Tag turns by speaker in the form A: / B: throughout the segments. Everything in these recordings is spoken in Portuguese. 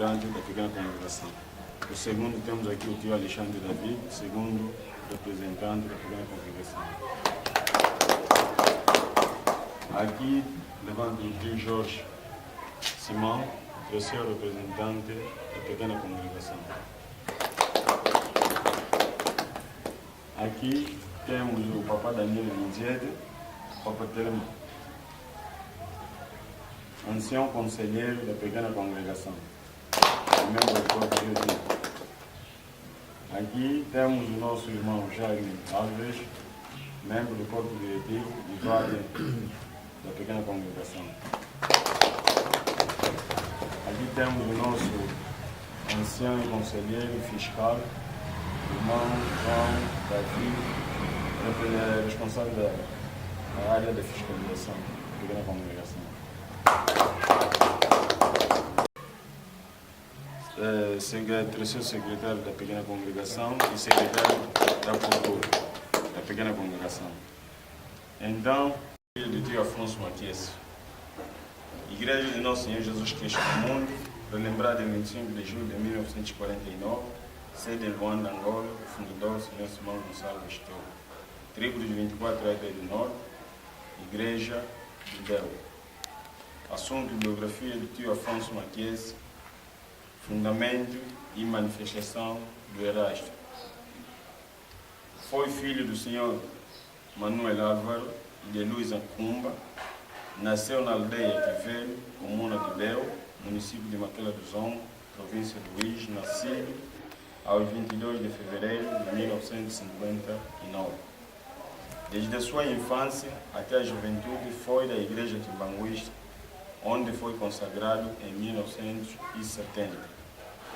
A: representante da pequena congregação. O segundo, temos aqui o tio Alexandre David, segundo representante da pequena congregação. Aqui, levando o tio Jorge Simão, terceiro representante da pequena congregação. Aqui temos o Papa Daniel Nzede, Papa Telema, ancião conselheiro da pequena congregação, membro do corpo diretivo. Aqui temos o nosso irmão Jaime Alves, membro do corpo diretivo e vale da pequena congregação. Aqui temos o nosso ancião e conselheiro fiscal, irmão João Davi, responsável da área da fiscalização da pequena congregação. Terceiro secretário da pequena congregação e secretário da cultura da pequena congregação. Então, do tio Afonso Matias, Igreja de Nosso Senhor Jesus Cristo do Mundo, relembrada em 25 de julho de 1949, sede em Luanda, Angola, fundador Senhor Simão Gonçalves Toro, tribo dos 24 Éder do Norte, Igreja de Deus. Assunto e biografia do tio Afonso Matias, fundamento e manifestação do Erasto. Foi filho do senhor Manuel Álvaro e de Luísa Cumba. Nasceu na aldeia Quivelho, comuna de Bel, município de Maquela do Zongo, província de Luís, nascido aos 22 de fevereiro de 1959. Desde a sua infância até a juventude foi da Igreja Timbanguista, onde foi consagrado em 1970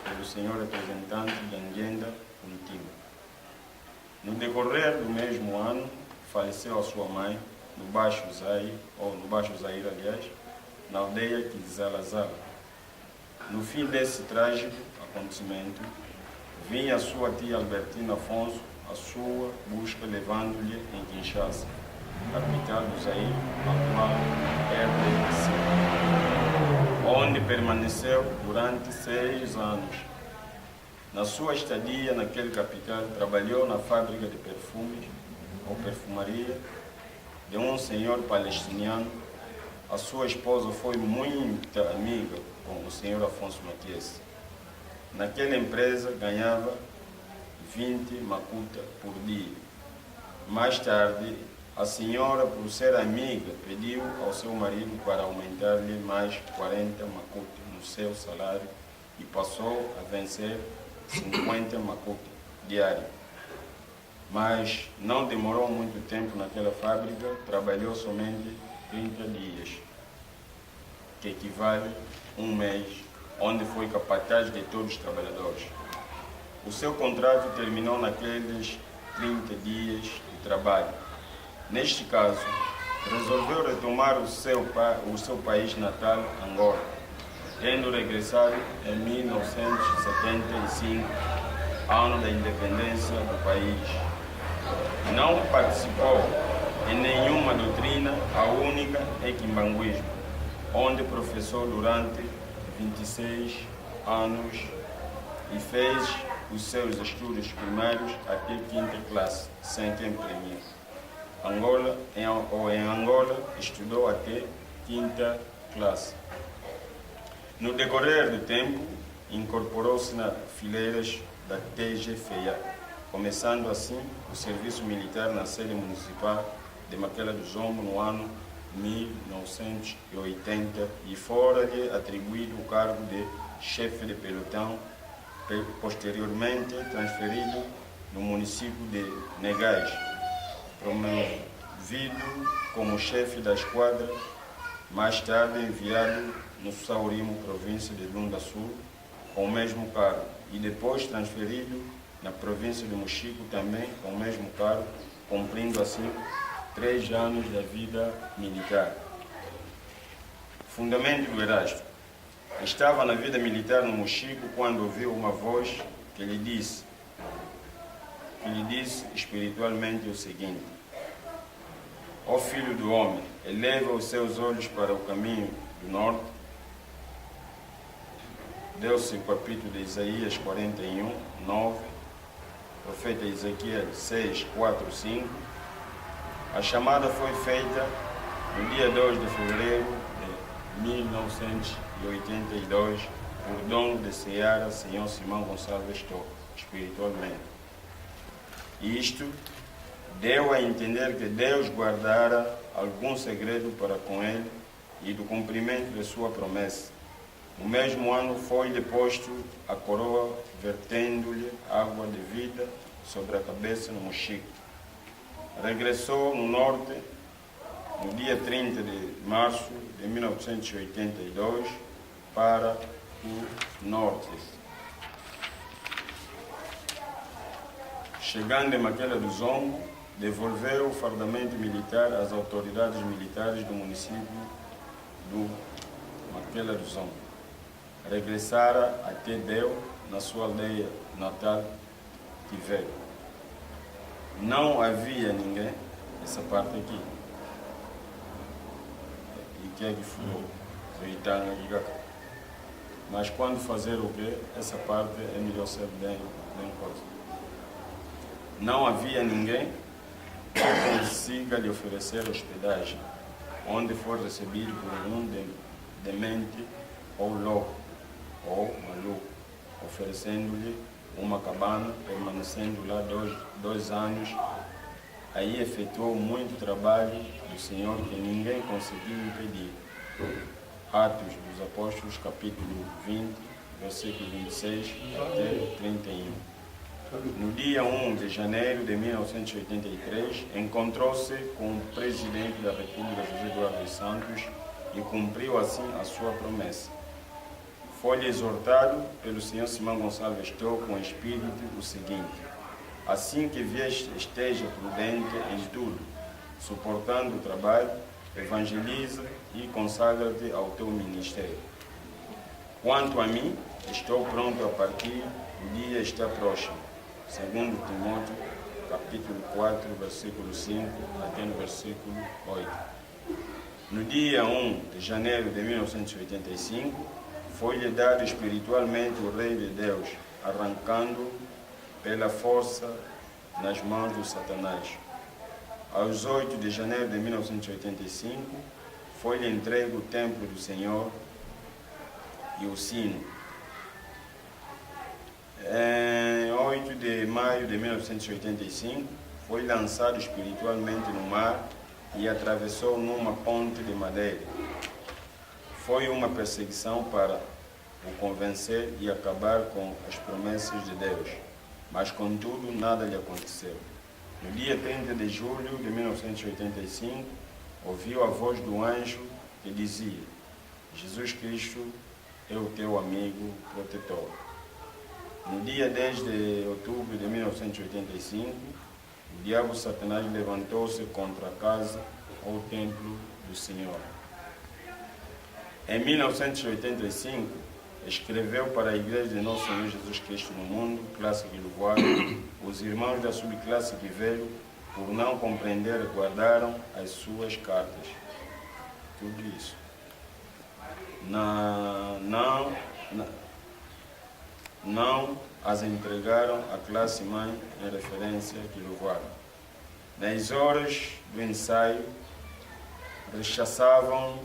A: pelo senhor representante da Anguenda Punitiba. No decorrer do mesmo ano, faleceu a sua mãe no Baixo Zaire, aliás, na aldeia Kizalazala. No fim desse trágico acontecimento, vinha a sua tia Albertina Afonso à sua busca, levando-lhe em Kinshasa, capital do Zaire, atual RDC, onde permaneceu durante 6 anos. Na sua estadia naquele capital, trabalhou na fábrica de perfumes ou perfumaria de um senhor palestiniano. A sua esposa foi muito amiga com o senhor Afonso Matias. Naquela empresa ganhava 20 makuta por dia. Mais tarde, a senhora, por ser amiga, pediu ao seu marido para aumentar-lhe mais 40 makuta no seu salário e passou a vencer 50 makuta diário. Mas não demorou muito tempo naquela fábrica, trabalhou somente 30 dias, que equivale a 1 mês, onde foi capataz de todos os trabalhadores. O seu contrato terminou naqueles 30 dias de trabalho. Neste caso, resolveu retomar o seu país natal, Angola, tendo regressado em 1975, ano da independência do país. Não participou em nenhuma doutrina, a única é Kimbanguismo, onde professou durante 26 anos e fez os seus estudos primários até 5ª classe, sem tempo premio. Em Angola, estudou até 5ª classe. No decorrer do tempo, incorporou-se nas fileiras da TGFEA, começando assim o serviço militar na sede municipal de Maquela do Zongo no ano 1980 e fora-lhe atribuído o cargo de chefe de pelotão, posteriormente transferido no município de Negais, promovido como chefe da esquadra, mais tarde enviado no Saurimo, província de Lunda Sul, com o mesmo cargo, e depois transferido na província de Mochico, também com o mesmo cargo, cumprindo assim 3 anos da vida militar. Fundamento do Erasto. Estava na vida militar no Mochico quando ouviu uma voz que lhe disse espiritualmente o seguinte: ó filho do homem, eleva os seus olhos para o caminho do norte, deu-se o capítulo de Isaías 41, 9, profeta Ezequiel 6, 4, 5. A chamada foi feita no dia 2 de fevereiro de 1982 por dono de Seara, Senhor Simão Gonçalves Tó, espiritualmente. Isto deu a entender que Deus guardara algum segredo para com ele e do cumprimento de sua promessa. No mesmo ano foi-lhe posto a coroa, vertendo-lhe água de vida sobre a cabeça no mochico. Regressou no norte no dia 30 de março de 1982 para o norte. Chegando em Maquela do Zongo, devolveu o fardamento militar às autoridades militares do município do Maquela do Zongo. Regressara até Deu, na sua aldeia natal, Tiveiro. Não havia ninguém, essa parte aqui. E que é que foi? Mas quando fazer o quê? Essa parte é melhor ser bem coisa. Não havia ninguém que consiga lhe oferecer hospedagem, onde for recebido por um demente ou louco ou maluco, oferecendo-lhe uma cabana, permanecendo lá dois anos. Aí efetuou muito trabalho do Senhor que ninguém conseguiu impedir. Atos dos Apóstolos, capítulo 20, versículo 26 até 31. No dia 1 de janeiro de 1983, encontrou-se com o presidente da República, José Eduardo dos Santos, e cumpriu assim a sua promessa. Foi-lhe exortado pelo senhor Simão Gonçalves Tó com espírito o seguinte: assim que vieste, esteja prudente em tudo, suportando o trabalho, evangeliza e consagra-te ao teu ministério. Quanto a mim, estou pronto a partir, o dia está próximo. Segundo Timóteo, capítulo 4, versículo 5 até no versículo 8. No dia 1 de janeiro de 1985, foi-lhe dado espiritualmente o Rei de Deus, arrancando pela força nas mãos do Satanás. Aos 8 de janeiro de 1985, foi-lhe entregue o templo do Senhor e o sino. Em 8 de maio de 1985, foi lançado espiritualmente no mar e atravessou numa ponte de madeira. Foi uma perseguição para o convencer e acabar com as promessas de Deus, mas contudo nada lhe aconteceu. No dia 30 de julho de 1985, ouviu a voz do anjo que dizia: Jesus Cristo é o teu amigo protetor. No dia 10 de outubro de 1985, o diabo Satanás levantou-se contra a casa ou templo do Senhor. Em 1985, escreveu para a Igreja de Nosso Senhor Jesus Cristo no Mundo, classe de Luvoada, os irmãos da subclasse que veio, por não compreender, guardaram as suas cartas. Tudo isso. Não as entregaram à classe mãe em referência que Luvoada. Nas horas do ensaio, rechaçavam.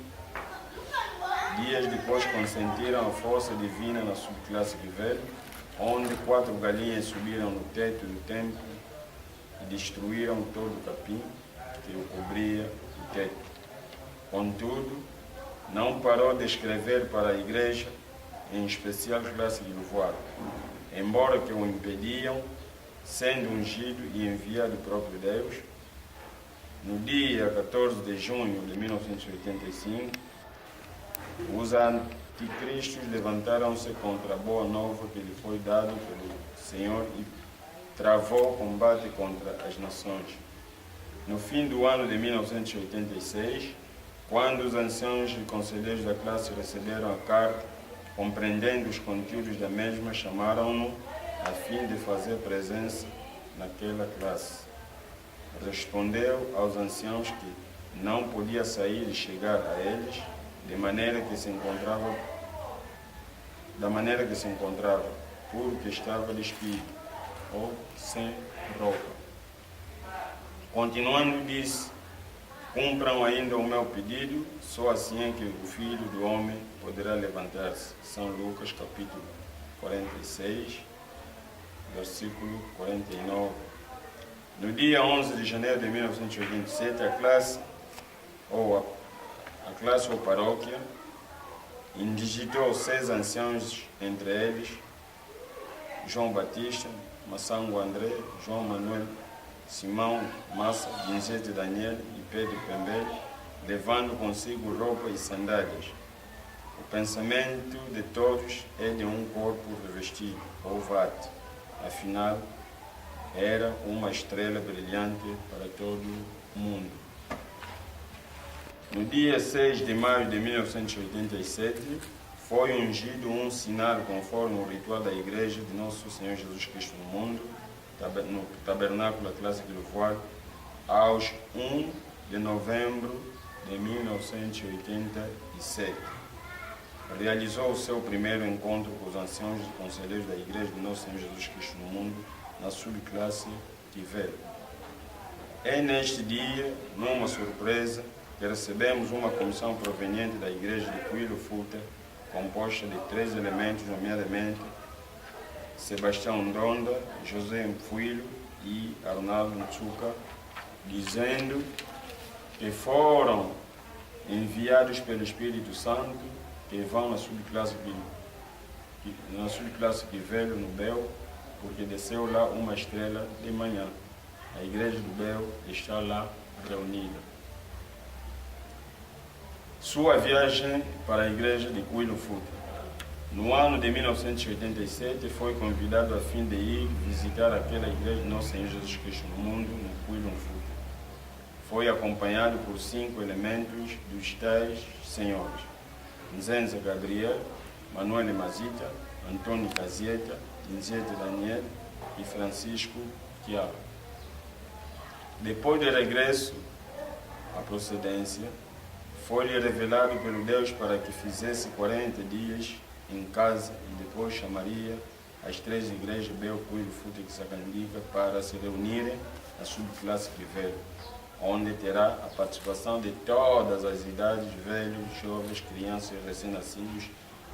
A: Dias depois consentiram a força divina na subclasse que veio, onde 4 galinhas subiram no teto do templo e destruíram todo o capim que o cobria o teto. Contudo, não parou de escrever para a igreja, em especial a classe de Luvoada, embora que o impediam, sendo ungido e enviado do próprio Deus. No dia 14 de junho de 1985, os anticristos levantaram-se contra a boa nova que lhe foi dada pelo Senhor e travou combate contra as nações. No fim do ano de 1986, quando os anciãos e conselheiros da classe receberam a carta, compreendendo os conteúdos da mesma, chamaram-no a fim de fazer presença naquela classe. Respondeu aos anciãos que não podia sair e chegar a eles, de maneira que se encontrava da maneira que se encontrava, porque estava despido ou sem roupa. Continuando, disse: cumpram ainda o meu pedido, só assim é que o Filho do Homem poderá levantar-se. São Lucas, capítulo 46, versículo 49. No dia 11 de janeiro de 1987, a classe ou paróquia indigitou 6 anciãos, entre eles João Batista, Massango André, João Manuel, Simão Massa, Ginzete Daniel e Pedro Pembele, levando consigo roupa e sandálias. O pensamento de todos é de um corpo revestido, ou vate. Afinal, era uma estrela brilhante para todo o mundo. No dia 6 de maio de 1987, foi ungido um sinal conforme o ritual da Igreja de Nosso Senhor Jesus Cristo no mundo, no Tabernáculo Atlássico do Voar, aos 1 de novembro de 1987. Realizou o seu primeiro encontro com os anciãos e conselheiros da Igreja de Nosso Senhor Jesus Cristo no mundo, na subclasse Tivelo. É neste dia, numa surpresa, que recebemos uma comissão proveniente da Igreja de Coelho Futa, composta de 3 elementos, nomeadamente Sebastião Ndonda, José Mfuilo e Arnaldo Ntsuka, dizendo que foram enviados pelo Espírito Santo, que vão na subclasse Tivelo, no Bel, porque desceu lá uma estrela de manhã. A igreja do Bel está lá reunida. Sua viagem para a igreja de Coelho Futa. No ano de 1987, foi convidado a fim de ir visitar aquela igreja de Nosso Senhor Jesus Cristo no mundo, no Coelho Futa. Foi acompanhado por 5 elementos dos tais senhores: Nzenza Gabriel, Manuel Mazita, Antônio Cazieta, Ginzete Daniel e Francisco Tiago. Depois do regresso à procedência, foi-lhe revelado pelo Deus para que fizesse 40 dias em casa e depois chamaria as 3 igrejas Bel, Coelho Futa e Sacandica para se reunirem na subclasse Tivelo, onde terá a participação de todas as idades, velhos, jovens, crianças, recém-nascidos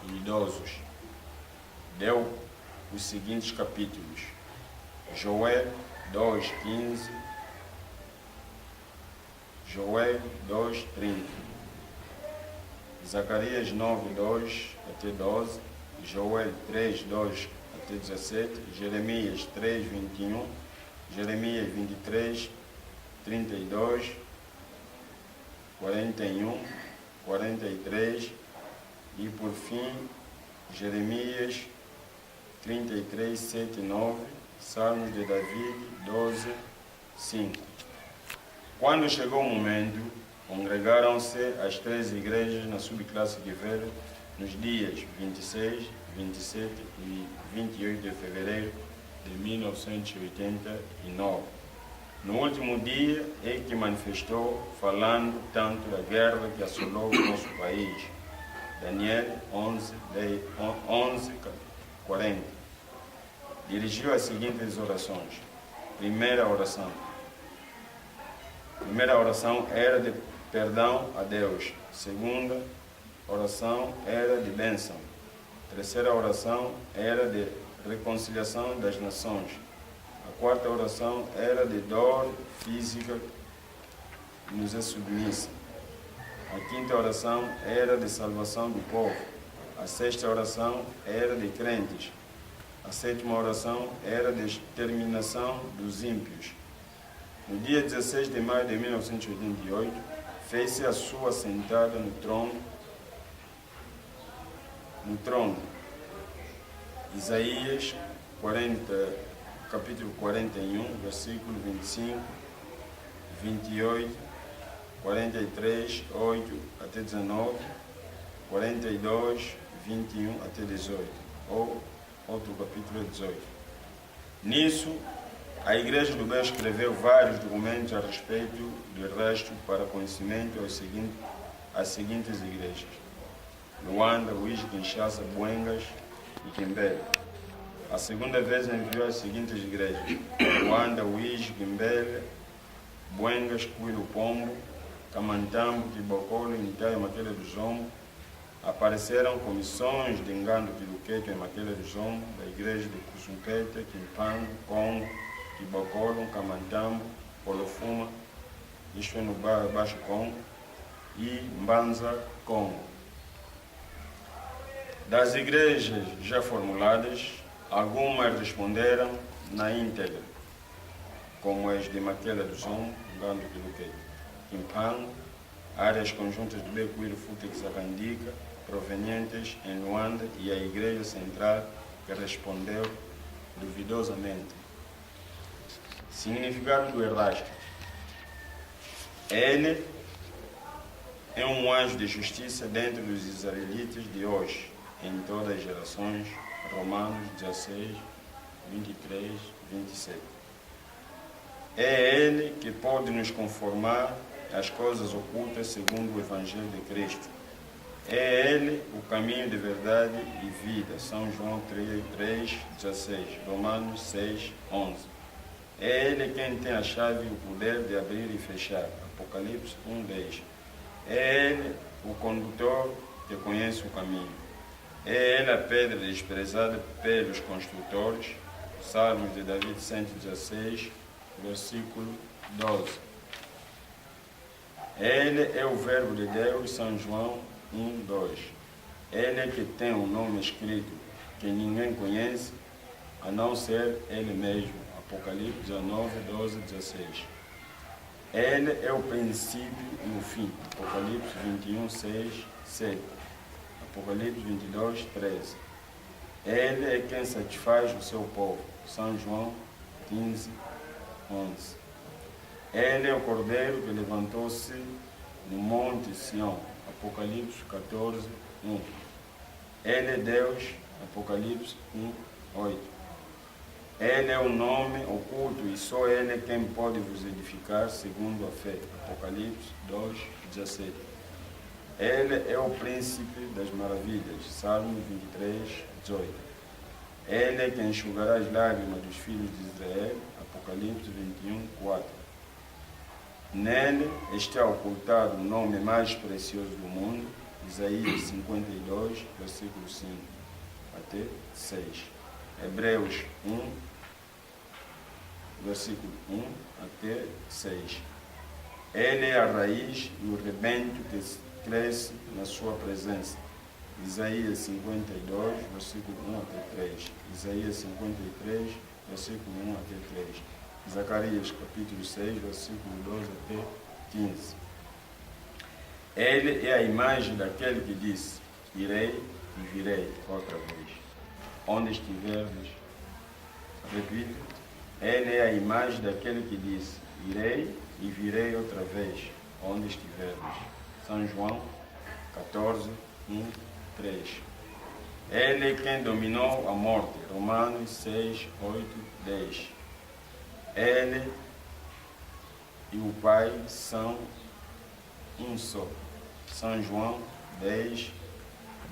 A: e idosos. Deu os seguintes capítulos: Joel 2:15, Joel 2:30, Zacarias 9:2 até 12, Joel 3:2 até 17, Jeremias 3:21, Jeremias 23:32, 41, 43 e, por fim, Jeremias 33:7-9, Salmos de Davi 12:5. Quando chegou o momento, congregaram-se as 3 igrejas na subclasse Tivelo nos dias 26, 27 e 28 de fevereiro de 1989. No último dia é que manifestou, falando tanto da guerra que assolou o nosso país. Daniel 11:40. Dirigiu as seguintes orações. Primeira oração era de perdão a Deus. Segunda oração era de bênção. Terceira oração era de reconciliação das nações. A quarta oração era de dor física que nos é submissa. A quinta oração era de salvação do povo. A sexta oração era de crentes. A sétima oração era de exterminação dos ímpios. No dia 16 de maio de 1988, fez-se a sua sentada no trono. Isaías 40, capítulo 41, versículo 25, 28, 43, 8 até 19, 42, 21 até 18, ou outro capítulo 18. Nisso, a Igreja do Bel escreveu vários documentos a respeito do resto para conhecimento às seguintes igrejas: Luanda, Uíge, Kinshasa, Buengas, e Quimbele. A segunda vez enviou as seguintes igrejas: Luanda, Uís, Quimbele, Buengas, Cuilo, Pombo, Camantambo, Quibocolo, Nitaia, Maquele do Zombo. Apareceram comissões de Ngando, Quiluqueto e Maquele do Zombo, da igreja de Cusumpete, Quimpango, Congo, Quibocolo, Camantambo, Polofuma, isto é no Baixo Congo, e Mbanza, Congo. Das igrejas já formuladas, algumas responderam na íntegra, como as de Maquele do Zombo, Ngando, Quiluqueto, Quimpango, áreas conjuntas de Becuiro, Fute e Zacandica, provenientes em Luanda, e a Igreja Central, que respondeu duvidosamente. Significado do Erasto: ele é um anjo de justiça dentre os israelitas de hoje, em todas as gerações. Romanos 16, 23, 27. É ele que pode nos conformar às coisas ocultas segundo o Evangelho de Cristo. É ele o caminho de verdade e vida. São João 3, 16. Romanos 6, 11. É ele quem tem a chave e o poder de abrir e fechar. Apocalipse 1, 10. É ele o condutor que conhece o caminho. É ele a pedra desprezada pelos construtores. Salmos de David 116, versículo 12. Ele é o Verbo de Deus, São João 1, 2. Ele é que tem um nome escrito que ninguém conhece, a não ser ele mesmo. Apocalipse 19, 12, 16. Ele é o princípio e o fim. Apocalipse 21, 6, 7. Apocalipse 22, 13. Ele é quem satisfaz o seu povo. São João 15, 11. Ele é o Cordeiro que levantou-se no Monte Sião. Apocalipse 14, 1. Ele é Deus. Apocalipse 1, 8. Ele é o nome oculto e só ele é quem pode vos edificar segundo a fé. Apocalipse 2, 17. Ele é o príncipe das maravilhas. Salmo 23, 18. Ele é quem enxugará as lágrimas dos filhos de Israel. Apocalipse 21, 4. Nele está ocultado o nome mais precioso do mundo. Isaías 52, versículo 5 até 6. Hebreus 1, versículo 1 até 6. Ele é a raiz e o rebento que cresce na sua presença. Isaías 52, versículo 1 até 3. Isaías 53, versículo 1 até 3. Zacarias capítulo 6, versículo 12 até 15. Ele é a imagem daquele que disse: irei e virei outra vez. Onde estiverdes, repito, ele é a imagem daquele que disse: irei e virei outra vez, onde estiverdes. São João 14, 1, 3. Ele é quem dominou a morte. Romanos 6, 8, 10. Ele e o Pai são um só. São João 10,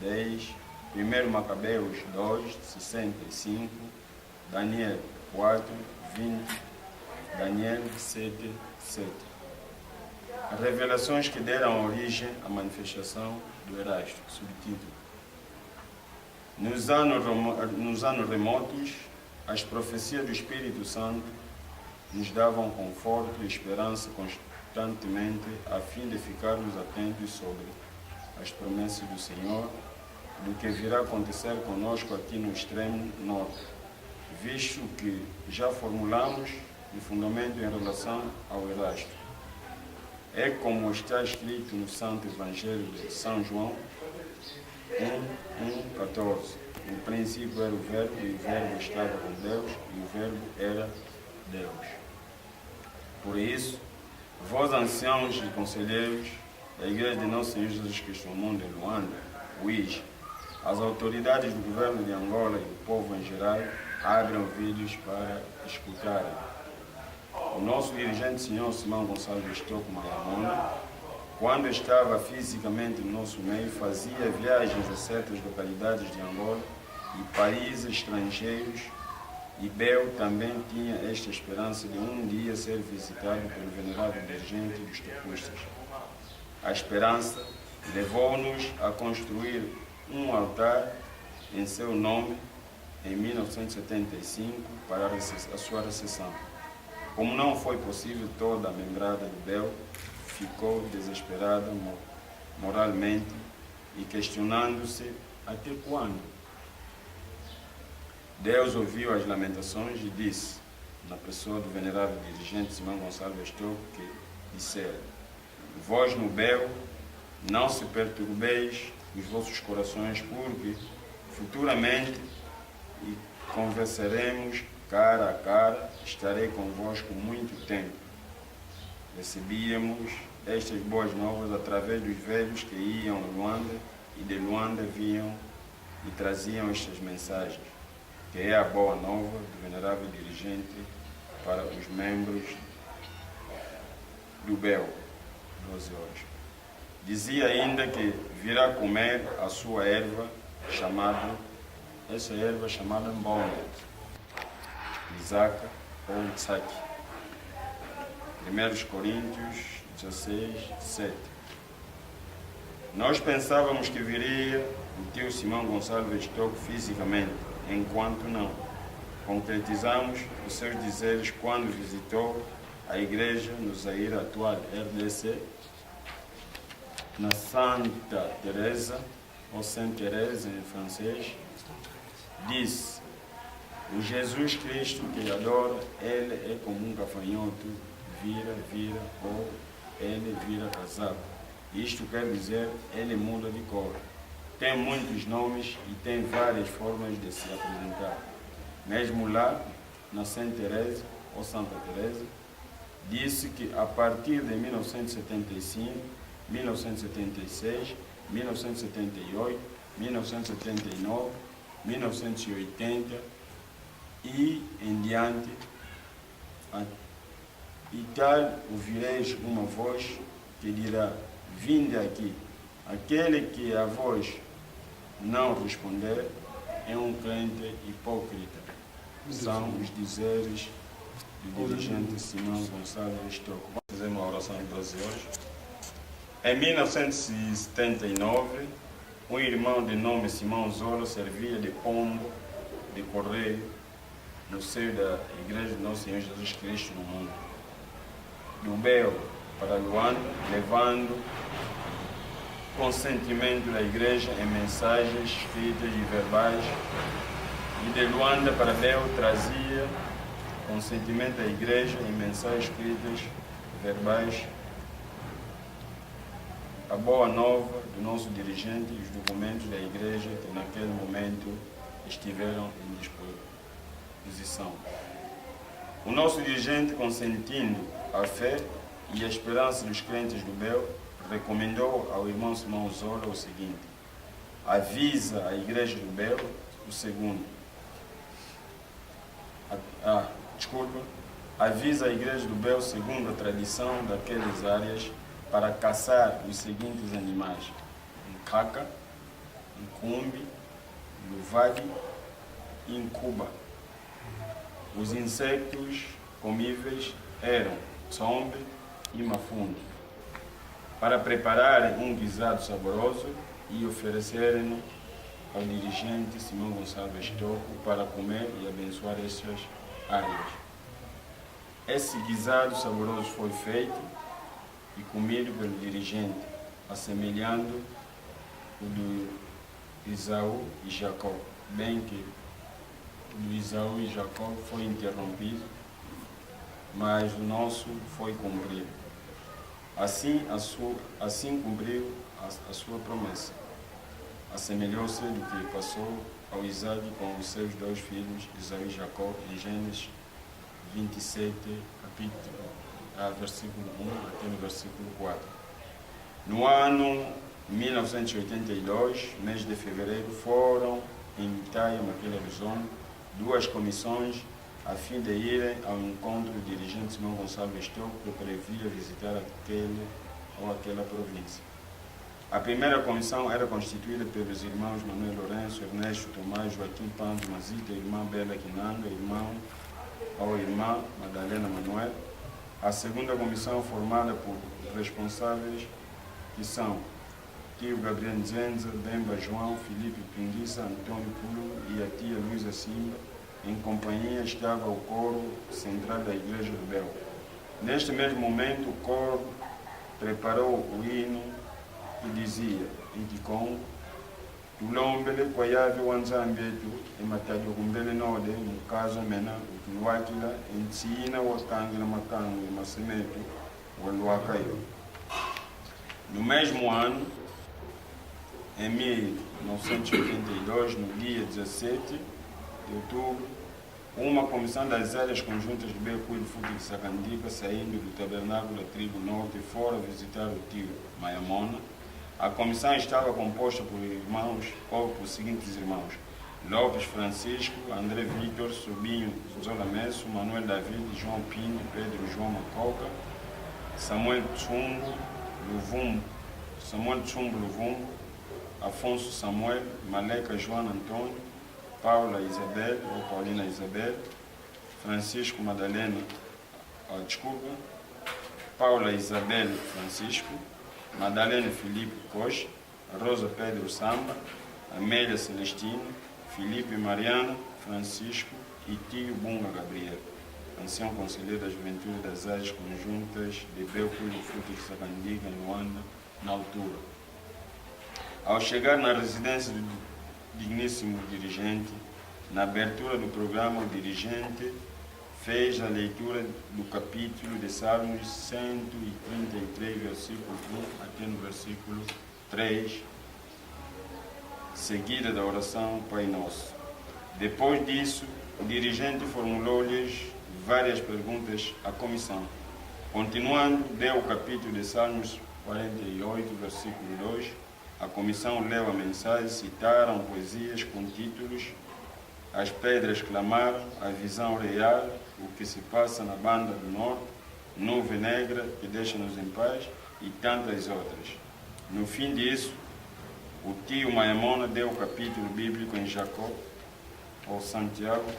A: 10. 1 Macabeus 2, 65. Daniel 4, 20. Daniel 7, 7. As revelações que deram origem à manifestação do Erasto. Subtítulo: Nos anos remotos, as profecias do Espírito Santo nos davam conforto e esperança constantemente, a fim de ficarmos atentos sobre as promessas do Senhor, do que virá acontecer conosco aqui no extremo norte, visto que já formulamos um fundamento em relação ao Erasto. É como está escrito no Santo Evangelho de São João 1, 14. No princípio era o Verbo, e o Verbo estava com Deus, e o Verbo era Deus. Por isso, vós anciãos e conselheiros da Igreja de Nosso Senhor Jesus Cristo no mundo em Luanda, Uís, as autoridades do governo de Angola e o povo em geral, abrem ouvidos para escutarem. O nosso dirigente, Sr. Simão Gonçalves Estocco Mayamona, quando estava fisicamente no nosso meio, fazia viagens a certas localidades de Angola e países estrangeiros, e Bel também tinha esta esperança de um dia ser visitado pelo venerável dirigente dos toquistas. A esperança levou-nos a construir um altar em seu nome em 1975 para a sua recepção. Como não foi possível, toda a membrada de Bel ficou desesperada moralmente e questionando-se até quando. Deus ouviu as lamentações e disse, na pessoa do venerável dirigente Simão Gonçalves Tocco, que dissera: vós no Bel, não se perturbeis os vossos corações, porque futuramente conversaremos cara a cara, estarei convosco muito tempo. Recebíamos estas boas novas através dos velhos que iam a Luanda e de Luanda vinham e traziam estas mensagens, que é a boa nova do venerável dirigente para os membros do Bel, 12 horas. Dizia ainda que virá comer a sua erva chamada mbonde, Isaac ou Isaac. 1 Coríntios 16, 7. Nós pensávamos que viria o tio Simão Gonçalves Tocco fisicamente, enquanto não. Concretizamos os seus dizeres quando visitou a igreja no Zaire, atual RDC, na Santa Teresa, ou Sainte Thérèse em francês. Disse: o Jesus Cristo que adora, ele é como um gafanhoto, vira, ou ele vira casaco. Isto quer dizer, ele muda de cor. Tem muitos nomes e tem várias formas de se apresentar. Mesmo lá, na Sainte Thérèse, ou Santa Teresa, disse que a partir de 1975, 1976, 1978, 1979, 1980 e em diante, e tal ouvireis uma voz que dirá: vinde aqui. Aquele que a voz não responder é um crente hipócrita. São os dizeres do dirigente Simão Gonçalves Tocco. Vamos fazer uma oração em 12 horas. Em 1979, um irmão de nome Simão Zola servia de pombo de correio no seio da Igreja de Nosso Senhor Jesus Cristo no mundo, do Bel para Luanda, levando consentimento da Igreja em mensagens escritas e verbais, e de Luanda para Bel trazia consentimento da Igreja em mensagens escritas e verbais, a boa nova do nosso dirigente e os documentos da Igreja que naquele momento estiveram em disposição. O nosso dirigente, consentindo a fé e a esperança dos crentes do Bel, recomendou ao irmão Simão Zola o seguinte: avisa a Igreja do Bel o segundo. Avisa a Igreja do Bel segundo a tradição daquelas áreas para caçar os seguintes animais: ncaca, ncumbi, luvadi e ncuba. Os insectos comíveis eram tsombe e mafundo, para prepararem um guisado saboroso e oferecerem ao dirigente Simão Gonçalves Tocco para comer e abençoar estas áreas. Esse guisado saboroso foi feito e comido pelo dirigente, assemelhando o do Isaú e Jacó, bem que o do Isaú e Jacó foi interrompido, mas o nosso foi cumprido. Assim cumpriu a sua promessa. Assemelhou-se do que passou ao Isaac com os seus dois filhos, Isaú e Jacó, em Gênesis 27, versículo 1 até no versículo 4. No ano 1982, mês de fevereiro, foram em Itaia, naquela zona, duas comissões a fim de irem ao encontro do dirigente Simão Gonçalves Tocco, que previa visitar aquele ou aquela província. A primeira comissão era constituída pelos irmãos Manuel Lourenço, Ernesto Tomás, Joaquim Pando Mazita, irmã Bela Quinanga, irmã Madalena Manuel. A segunda comissão, formada por responsáveis que são tio Gabriel Nzenza, Demba João, Felipe Pinguissa, Antônio Pulo e a tia Luísa Simba. Em companhia estava o coro central da Igreja do Bel. Neste mesmo momento, o coro preparou o hino que dizia: Idikongo, tulombele kwayave wanzambetu ematado kumbele node mukazo mena utulwakila entsina wakangi na makango masemetu walwakayo. No mesmo ano, em 1982, no dia 17 de outubro, uma comissão das áreas conjuntas de Beco e do Futi de Sacandica, saindo do tabernáculo da tribo norte, fora visitar o tio Mayamona. A comissão estava composta por os seguintes irmãos: Lopes Francisco, André Vitor, Sobinho Zola Messo, Manuel David, João Pinto, Pedro João Macoca, Samuel Tsumbo Luvumbo, Afonso Samuel, Maleca Joana Antônio, Paula Isabel, ou Paulina Isabel, Francisco Madalena, Paula Isabel Francisco, Madalena Felipe Costa, Rosa Pedro Samba, Amélia Celestino, Felipe Mariana Francisco e tio Bunga Gabriel, ancião conselheiro da Juventude das Áreas Conjuntas de Belco e Futi de Sacandiga, em Luanda, na altura. Ao chegar na residência do digníssimo dirigente, na abertura do programa, o dirigente fez a leitura do capítulo de Salmos 133, versículo 1 até no versículo 3, seguida da oração Pai Nosso. Depois disso, o dirigente formulou-lhes várias perguntas à comissão. Continuando, deu o capítulo de Salmos 48, versículo 2. A comissão leu a mensagem, citaram poesias com títulos: As pedras clamaram, a visão real, o que se passa na banda do norte, nuvem negra que deixa-nos em paz e tantas outras. No fim disso, o tio Mayamona deu o capítulo bíblico em Jacó, ou Santiago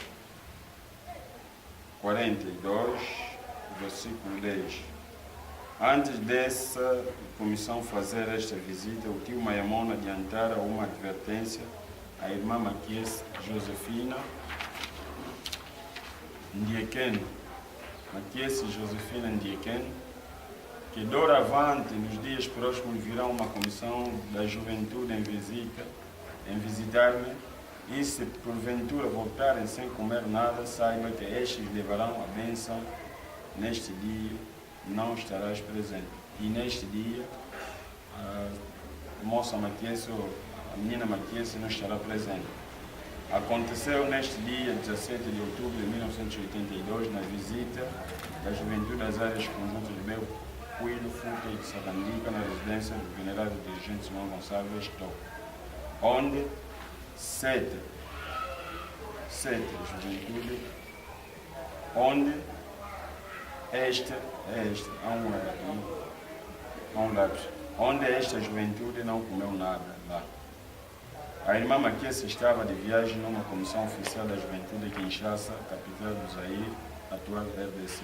A: 42, versículo 10. Antes dessa comissão fazer esta visita, o tio Mayamona adiantara uma advertência à irmã Maquies Josefina Ndiekene, que doravante, nos dias próximos, virá uma comissão da juventude em visitar-me, e se porventura voltarem sem comer nada, saiba que estes levarão a bênção. Neste dia não estarás presente. E neste dia, a moça Maquies, a menina Maquies, não estará presente. Aconteceu neste dia 17 de outubro de 1982, na visita da Juventude das Áreas Conjuntas de Belco, Coelho, Futi de Sacandica, na residência do venerável dirigente Simão Gonçalves Toco, onde sete juventude, onde onde esta juventude não comeu nada lá. A irmã Maquies estava de viagem numa comissão oficial da juventude de Kinshasa, capital do Zaire, atual RDC.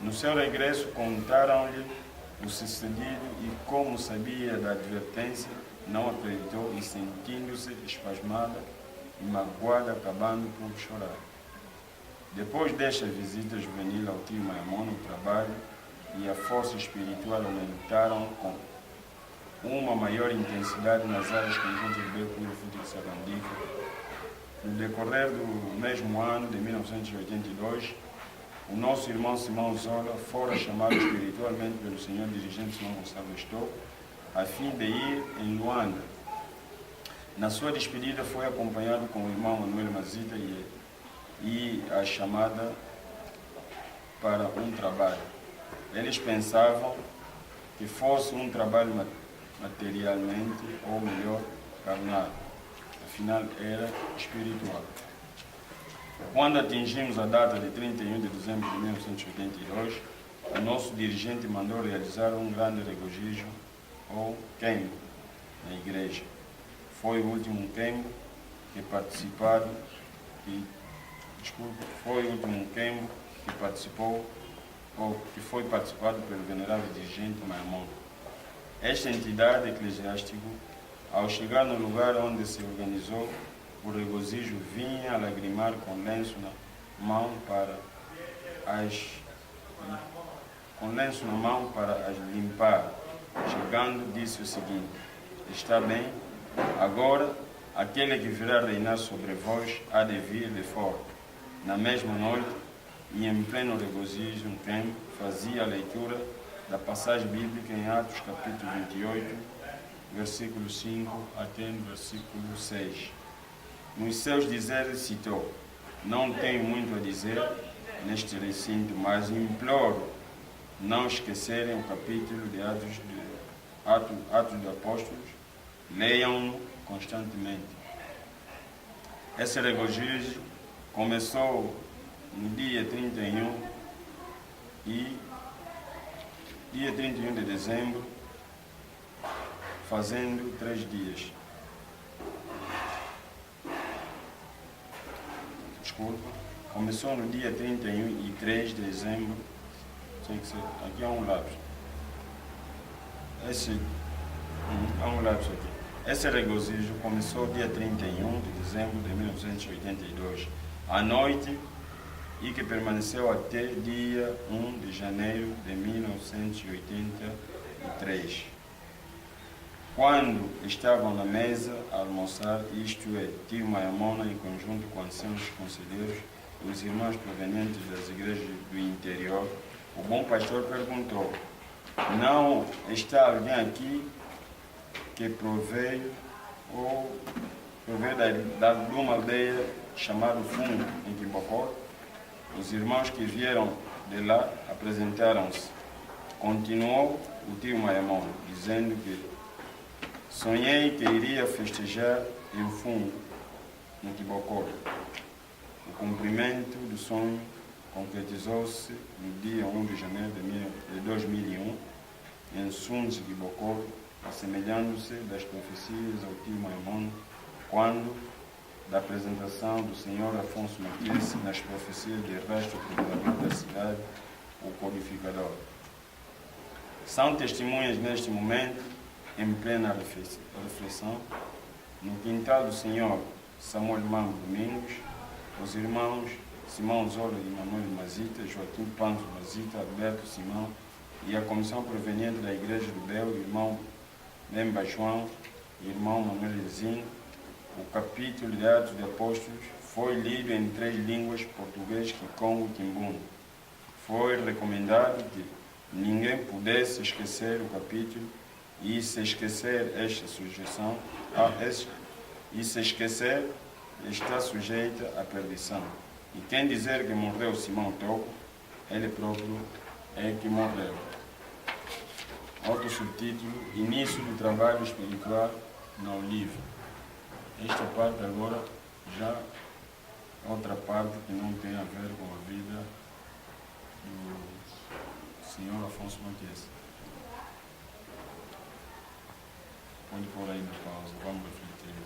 A: No seu regresso, contaram-lhe o sucedido e, como sabia da advertência, não acreditou e, sentindo-se espasmada e magoada, acabando por chorar. Depois desta visita juvenil ao tio Mayamona, o trabalho e a força espiritual aumentaram com uma maior intensidade nas áreas conjuntas de Belco e Futi de Sacandica. No decorrer do mesmo ano de 1982, o nosso irmão Simão Zola fora chamado espiritualmente pelo senhor dirigente Simão Gonçalves Toco, a fim de ir em Luanda. Na sua despedida foi acompanhado com o irmão Manuel Mazita e a chamada para um trabalho. Eles pensavam que fosse um trabalho materialmente, ou melhor, carnal. Afinal, era espiritual. Quando atingimos a data de 31 de dezembro de 1982, o nosso dirigente mandou realizar um grande regozijo, ou queima, na igreja. Foi o último tempo que participado, foi o último tempo que participou, ou que foi participado pelo venerável dirigente Maimon. Esta entidade eclesiástica, ao chegar no lugar onde se organizou o regozijo, vinha a lagrimar com lenço na mão para as limpar. Chegando, disse o seguinte: está bem, agora aquele que virá reinar sobre vós há de vir de fora. Na mesma noite, e em pleno regozijo, um tempo, fazia a leitura da passagem bíblica em Atos capítulo 28, versículo 5 até no versículo 6. Nos seus dizeres citou: não tenho muito a dizer neste recinto, mas imploro não esquecerem o capítulo de Atos dos Apóstolos, leiam-no constantemente. Esse regozijo começou no dia 31 de dezembro, fazendo 3 dias. Começou no dia 31 e 3 de dezembro. Tem que ser, aqui há um lápis. Há um lápis aqui. Esse regozijo começou dia 31 de dezembro de 1982, à noite, e que permaneceu até dia 1 de janeiro de 1983. Quando estavam na mesa a almoçar, isto é, tio Maimona em conjunto com anciãos conselheiros e os irmãos provenientes das igrejas do interior, o bom pastor perguntou: não está alguém aqui que proveio de uma aldeia chamada Fundo, em Quimbocó? Os irmãos que vieram de lá apresentaram-se. Continuou o tio Maimon, dizendo que sonhei que iria festejar em Fundo, em Quimbocó. O cumprimento do sonho concretizou-se no dia 1 de janeiro de 2001, em Sunzi, Quimbocó, assemelhando-se das profecias ao tio Maimon, quando da apresentação do senhor Afonso Martins nas profecias de Ernesto, procurador da cidade, o codificador. São testemunhas neste momento, em plena reflexão, no quintal do senhor Samuel Mango Domingos, os irmãos Simão Zola e Manuel Mazita, Joaquim Panzo Mazita, Alberto Simão e a comissão proveniente da Igreja do Bel, irmão Memba João e irmão Manuel Zino. O capítulo de Atos de Apóstolos foi lido em 3 línguas: português, Kikongo e Kimbundo. Foi recomendado que ninguém pudesse esquecer o capítulo, e se esquecer esta sugestão, está sujeita à perdição. E quem dizer que morreu Simão Toco, ele próprio é que morreu. Outro subtítulo: Início do trabalho espiritual no livro. Esta parte agora já é outra parte que não tem a ver com a vida do senhor Afonso Martins. Pode pôr aí na pausa, vamos refletir isso.